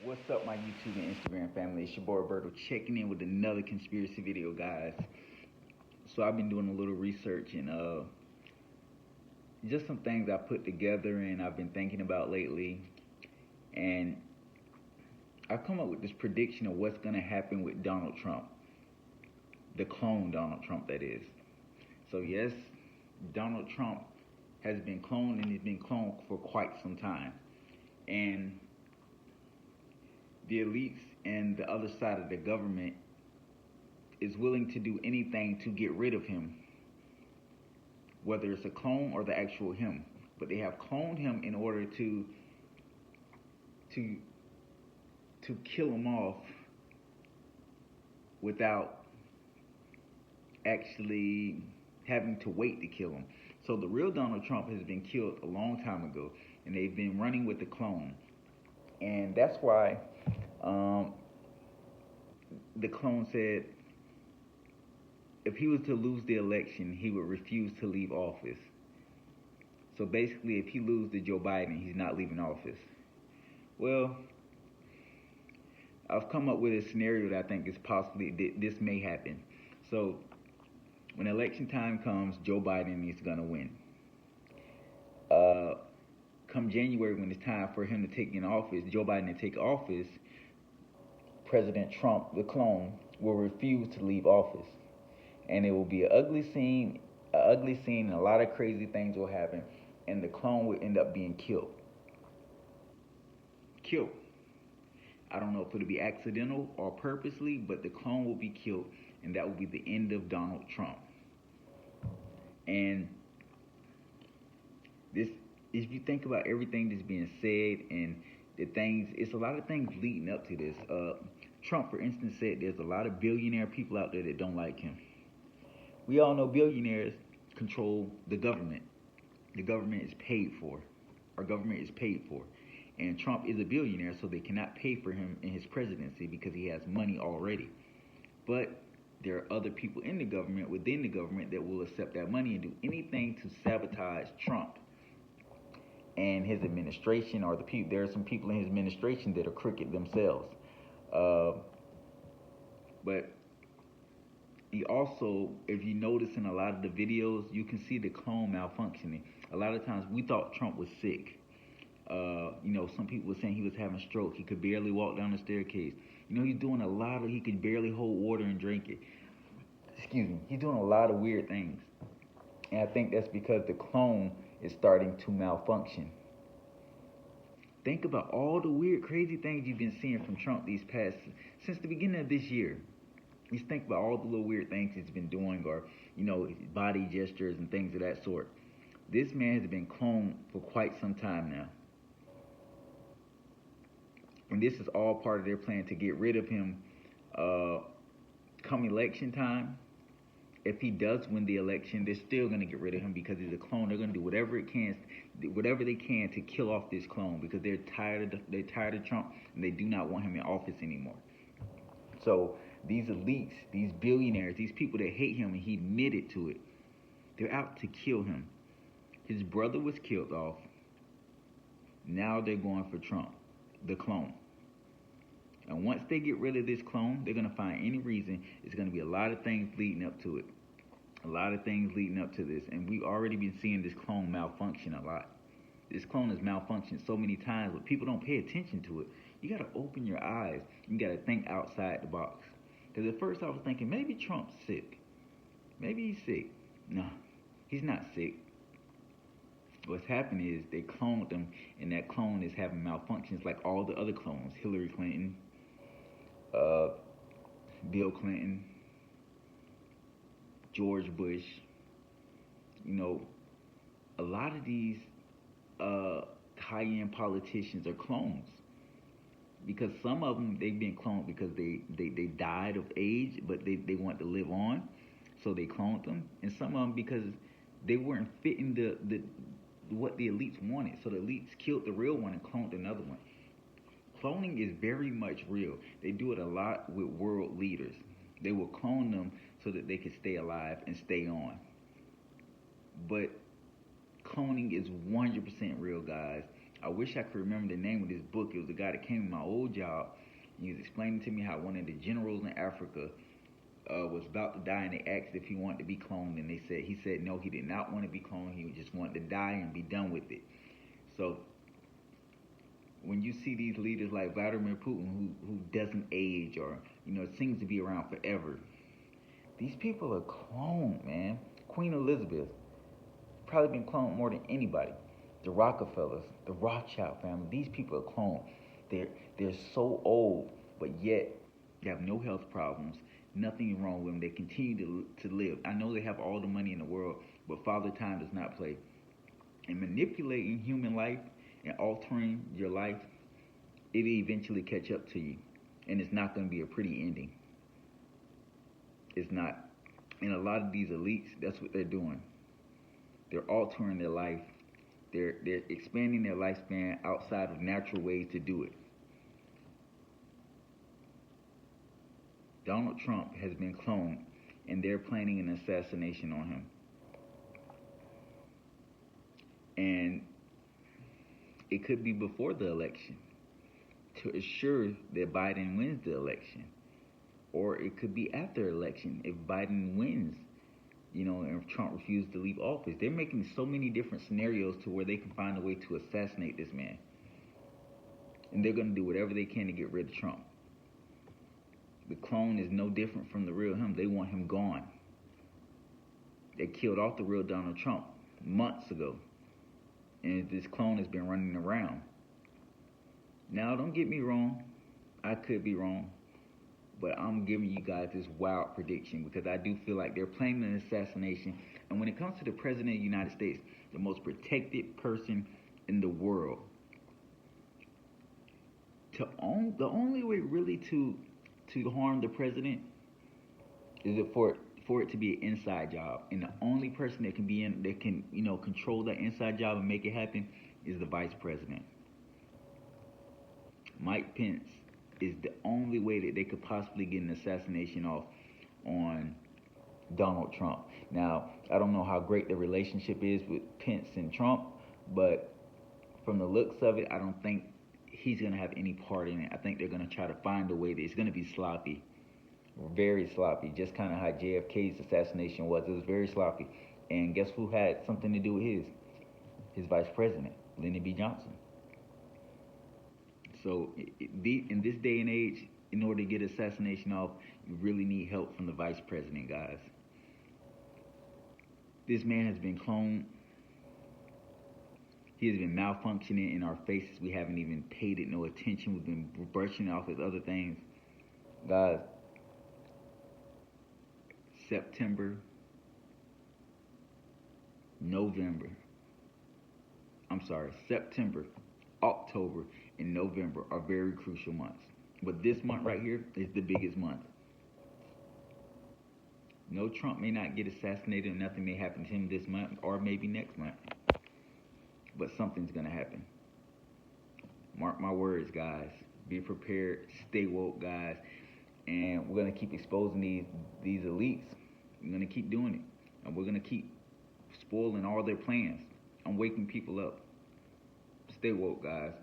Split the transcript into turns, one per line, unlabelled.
What's up, my YouTube and Instagram family? It's your boy Roberto checking in with another conspiracy video, guys. So I've been doing a little research and just some things I put together and I've been thinking about lately, and I've come up with this prediction of what's gonna happen with Donald Trump, the clone Donald Trump, that is. So yes, Donald Trump has been cloned and he's been cloned for quite some time, and the elites and the other side of the government is willing to do anything to get rid of him, whether it's a clone or the actual him. But they have cloned him in order to to kill him off without actually having to wait to kill him. So the real Donald Trump has been killed a long time ago, and they've been running with the clone, and that's why um, the clone said if he was to lose the election, he would refuse to leave office. So basically, if he loses to Joe Biden, he's not leaving office. Well, I've come up with a scenario that I think is possibly this may happen. So when election time comes, Joe Biden is gonna win. Uh, Come January, when it's time for him to take in office, Joe Biden to take office, President Trump, the clone, will refuse to leave office, and it will be an ugly scene, and a lot of crazy things will happen, and the clone will end up being killed. Killed. I don't know if it'll be accidental or purposely, but the clone will be killed, and that will be the end of Donald Trump. And this, if you think about everything that's being said and the things, it's a lot of things leading up to this. Trump, for instance, said there's a lot of billionaire people out there that don't like him. We all know billionaires control the government. The government is paid for. Our government is paid for. And Trump is a billionaire, so they cannot pay for him in his presidency because he has money already. But there are other people in the government, within the government, that will accept that money and do anything to sabotage Trump and his administration, or the people. There are some people in his administration that are crooked themselves. Uh, but he also, if you notice in a lot of the videos, you can see the clone malfunctioning. A lot of times we thought Trump was sick. Some people were saying he was having a stroke. He could barely walk down the staircase. He's doing he could barely hold water and drink it. Excuse me. He's doing a lot of weird things. And I think that's because the clone is starting to malfunction. Think about all the weird, crazy things you've been seeing from Trump since the beginning of this year. Just think about all the little weird things he's been doing, or, body gestures and things of that sort. This man has been cloned for quite some time now. And this is all part of their plan to get rid of him come election time. If he does win the election, they're still going to get rid of him because he's a clone. They're going to do whatever they can to kill off this clone because they're tired of Trump, and they do not want him in office anymore. So these elites, these billionaires, these people that hate him, and he admitted to it, they're out to kill him. His brother was killed off. Now they're going for Trump, the clone. And once they get rid of this clone, they're going to find any reason. It's going to be a lot of things leading up to it. A lot of things leading up to this. And we've already been seeing this clone malfunction a lot. This clone has malfunctioned so many times, but people don't pay attention to it. You got to open your eyes. You got to think outside the box. Because at first I was thinking, maybe Trump's sick. Maybe he's sick. No, he's not sick. What's happened is they cloned him, and that clone is having malfunctions like all the other clones. Hillary Clinton, Bill Clinton, George Bush. A lot of these high-end politicians are clones. Because some of them, they've been cloned because they died of age, but they want to live on, so they cloned them. And some of them because they weren't fitting what the elites wanted, so the elites killed the real one and cloned another one. Cloning is very much real. They do it a lot with world leaders. They will clone them so that they can stay alive and stay on. But cloning is 100% real, guys. I wish I could remember the name of this book. It was a guy that came to my old job. He was explaining to me how one of the generals in Africa was about to die, and they asked if he wanted to be cloned, and he said no, he did not want to be cloned. He just wanted to die and be done with it. So when you see these leaders like Vladimir Putin, who doesn't age, or seems to be around forever, these people are cloned, man. Queen Elizabeth probably been cloned more than anybody. The Rockefellers, the Rothschild family, these people are cloned. They're so old, but yet they have no health problems. Nothing wrong with them. They continue to live. I know they have all the money in the world, but Father Time does not play. And manipulating human life and altering your life, it'll eventually catch up to you. And it's not going to be a pretty ending. It's not. And a lot of these elites, that's what they're doing. They're altering their life. They're expanding their lifespan outside of natural ways to do it. Donald Trump has been cloned, and they're planning an assassination on him. And it could be before the election to assure that Biden wins the election. Or it could be after election if Biden wins, and if Trump refuses to leave office. They're making so many different scenarios to where they can find a way to assassinate this man. And they're going to do whatever they can to get rid of Trump. The clone is no different from the real him. They want him gone. They killed off the real Donald Trump months ago. And this clone has been running around. Now, don't get me wrong. I could be wrong. But I'm giving you guys this wild prediction because I do feel like they're planning an assassination. And when it comes to the President of the United States, the most protected person in the world, the only way really to harm the president is for it to be an inside job. And the only person that can control that inside job and make it happen is the vice president. Mike Pence is the only way that they could possibly get an assassination off on Donald Trump. Now, I don't know how great the relationship is with Pence and Trump, but from the looks of it, I don't think he's going to have any part in it. I think they're going to try to find a way that it's going to be sloppy, very sloppy, just kind of how JFK's assassination was. It was very sloppy. And guess who had something to do with his vice president, Lyndon B. Johnson. So in this day and age, in order to get assassination off, you really need help from the vice president, guys. This man has been cloned. He has been malfunctioning in our faces. We haven't even paid it no attention. We've been brushing off his other things. Guys, September, October, and November are very crucial months. But this month right here is the biggest month. No, Trump may not get assassinated and nothing may happen to him this month or maybe next month. But something's going to happen. Mark my words, guys. Be prepared. Stay woke, guys. And we're going to keep exposing these elites. We're going to keep doing it. And we're going to keep spoiling all their plans. I'm waking people up. Stay woke, guys.